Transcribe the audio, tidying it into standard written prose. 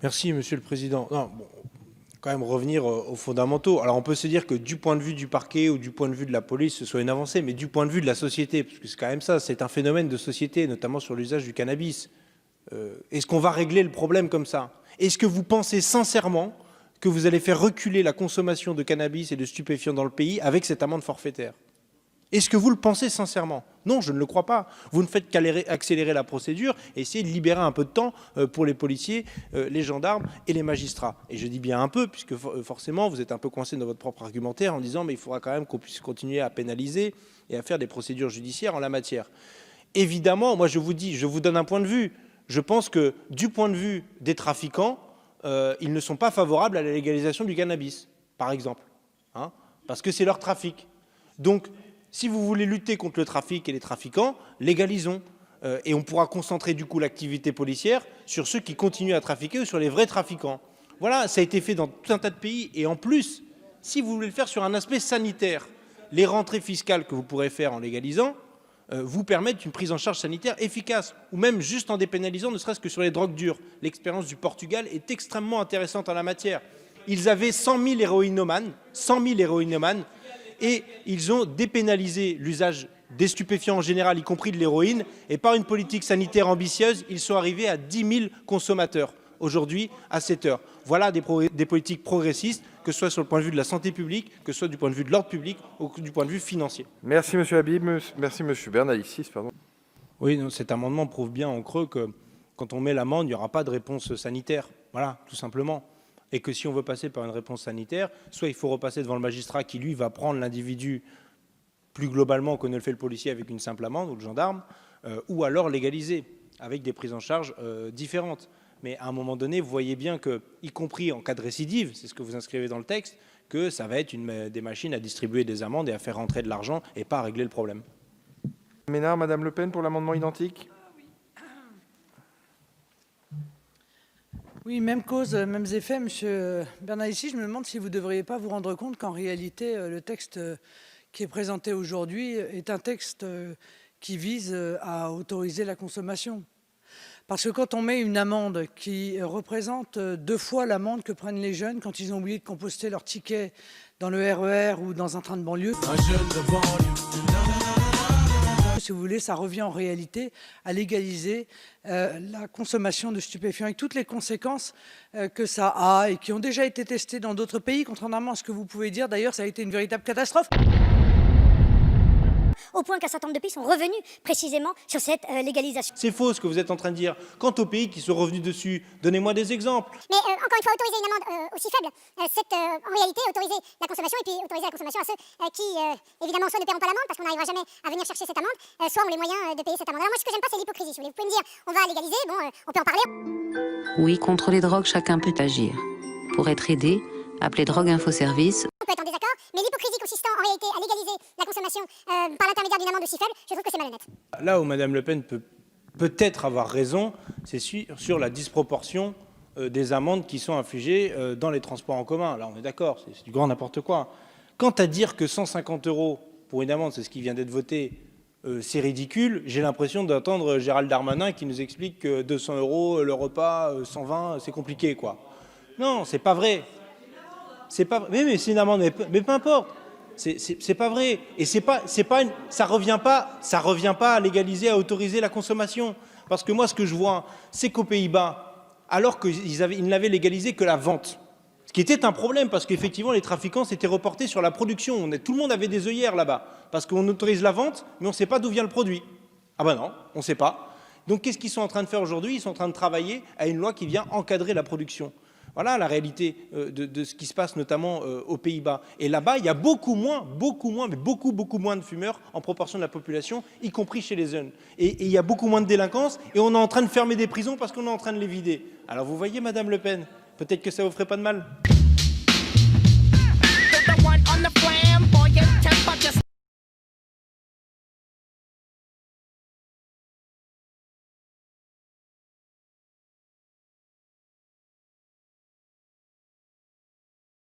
Merci, Monsieur le Président. Non, bon, quand même revenir aux fondamentaux. Alors on peut se dire que du point de vue du parquet ou du point de vue de la police, ce soit une avancée, mais du point de vue de la société, parce que c'est quand même ça, c'est un phénomène de société, notamment sur l'usage du cannabis. Est-ce qu'on va régler le problème comme ça? Est-ce que vous pensez sincèrement que vous allez faire reculer la consommation de cannabis et de stupéfiants dans le pays avec cette amende forfaitaire? Est-ce que vous le pensez sincèrement? Non, je ne le crois pas. Vous ne faites qu'accélérer la procédure et essayer de libérer un peu de temps pour les policiers, les gendarmes et les magistrats. Et je dis bien un peu, puisque forcément, vous êtes un peu coincé dans votre propre argumentaire en disant mais il faudra quand même qu'on puisse continuer à pénaliser et à faire des procédures judiciaires en la matière. Évidemment, moi je vous dis, je vous donne un point de vue. Je pense que du point de vue des trafiquants, ils ne sont pas favorables à la légalisation du cannabis, par exemple, hein, parce que c'est leur trafic. Donc, si vous voulez lutter contre le trafic et les trafiquants, légalisons. Et on pourra concentrer du coup l'activité policière sur ceux qui continuent à trafiquer ou sur les vrais trafiquants. Voilà, ça a été fait dans tout un tas de pays. Et en plus, si vous voulez le faire sur un aspect sanitaire, les rentrées fiscales que vous pourrez faire en légalisant vous permettent une prise en charge sanitaire efficace, ou même juste en dépénalisant, ne serait-ce que sur les drogues dures. L'expérience du Portugal est extrêmement intéressante en la matière. Ils avaient 100 000 héroïnomanes, et ils ont dépénalisé l'usage des stupéfiants en général, y compris de l'héroïne, et par une politique sanitaire ambitieuse, ils sont arrivés à 10 000 consommateurs aujourd'hui à cette heure. Voilà des politiques progressistes, que ce soit sur le point de vue de la santé publique, que ce soit du point de vue de l'ordre public ou du point de vue financier. Merci Monsieur Habib, merci Monsieur Bernalicis, pardon. Oui, non, cet amendement prouve bien en creux que quand on met l'amende, il n'y aura pas de réponse sanitaire. Voilà, tout simplement. Et que si on veut passer par une réponse sanitaire, soit il faut repasser devant le magistrat qui, lui, va prendre l'individu plus globalement que ne le fait le policier avec une simple amende ou le gendarme, ou alors légaliser avec des prises en charge différentes. Mais à un moment donné, vous voyez bien que, y compris en cas de récidive, c'est ce que vous inscrivez dans le texte, que ça va être des machines à distribuer des amendes et à faire rentrer de l'argent et pas à régler le problème. Ménard, Madame Le Pen pour l'amendement identique. Oui, même cause, mêmes effets. Monsieur Bernalicis, je me demande si vous ne devriez pas vous rendre compte qu'en réalité, le texte qui est présenté aujourd'hui est un texte qui vise à autoriser la consommation. Parce que quand on met une amende qui représente 2 fois l'amende que prennent les jeunes quand ils ont oublié de composter leur ticket dans le RER ou dans un train de banlieue, si vous voulez, ça revient en réalité à légaliser la consommation de stupéfiants avec toutes les conséquences que ça a et qui ont déjà été testées dans d'autres pays, contrairement à ce que vous pouvez dire. D'ailleurs, ça a été une véritable catastrophe. Au point qu'un certain nombre de pays sont revenus précisément sur cette légalisation. C'est faux ce que vous êtes en train de dire. Quant aux pays qui sont revenus dessus, donnez-moi des exemples. Mais encore une fois, autoriser une amende aussi faible, c'est en réalité autoriser la consommation et puis autoriser la consommation à ceux qui, évidemment, soit ne paieront pas l'amende parce qu'on n'arrivera jamais à venir chercher cette amende, soit ont les moyens de payer cette amende. Alors moi, ce que j'aime pas, c'est l'hypocrisie. Si vous pouvez me dire, on va légaliser, bon, on peut en parler. Oui, contre les drogues, chacun peut agir. Pour être aidé, appelez Drogue Info Service. On peut être en désaccord, mais l'hypocrisie consistant en réalité à légaliser la consommation par l'intermédiaire d'une amende aussi faible, je trouve que c'est malhonnête. Là où Mme Le Pen peut peut-être avoir raison, c'est sur la disproportion des amendes qui sont infligées dans les transports en commun. Là, on est d'accord, c'est du grand n'importe quoi. Quant à dire que 150 € pour une amende, c'est ce qui vient d'être voté, c'est ridicule, j'ai l'impression d'entendre Gérald Darmanin qui nous explique que 200 € le repas, 120, c'est compliqué, quoi. Non, c'est pas vrai. C'est pas, mais c'est une amende, mais peu importe. C'est pas vrai. Et ça revient pas à légaliser, à autoriser la consommation. Parce que moi, ce que je vois, c'est qu'aux Pays-Bas, alors qu'ils n'avaient légalisé que la vente, ce qui était un problème, parce qu'effectivement, les trafiquants s'étaient reportés sur la production. Tout le monde avait des œillères là-bas, parce qu'on autorise la vente, mais on ne sait pas d'où vient le produit. Ah ben non, on ne sait pas. Donc qu'est-ce qu'ils sont en train de faire aujourd'hui? Ils sont en train de travailler à une loi qui vient encadrer la production. Voilà la réalité de ce qui se passe notamment aux Pays-Bas. Et là-bas, il y a beaucoup moins de fumeurs en proportion de la population, y compris chez les jeunes. Et il y a beaucoup moins de délinquance, et on est en train de fermer des prisons parce qu'on est en train de les vider. Alors vous voyez, Madame Le Pen, peut-être que ça vous ferait pas de mal.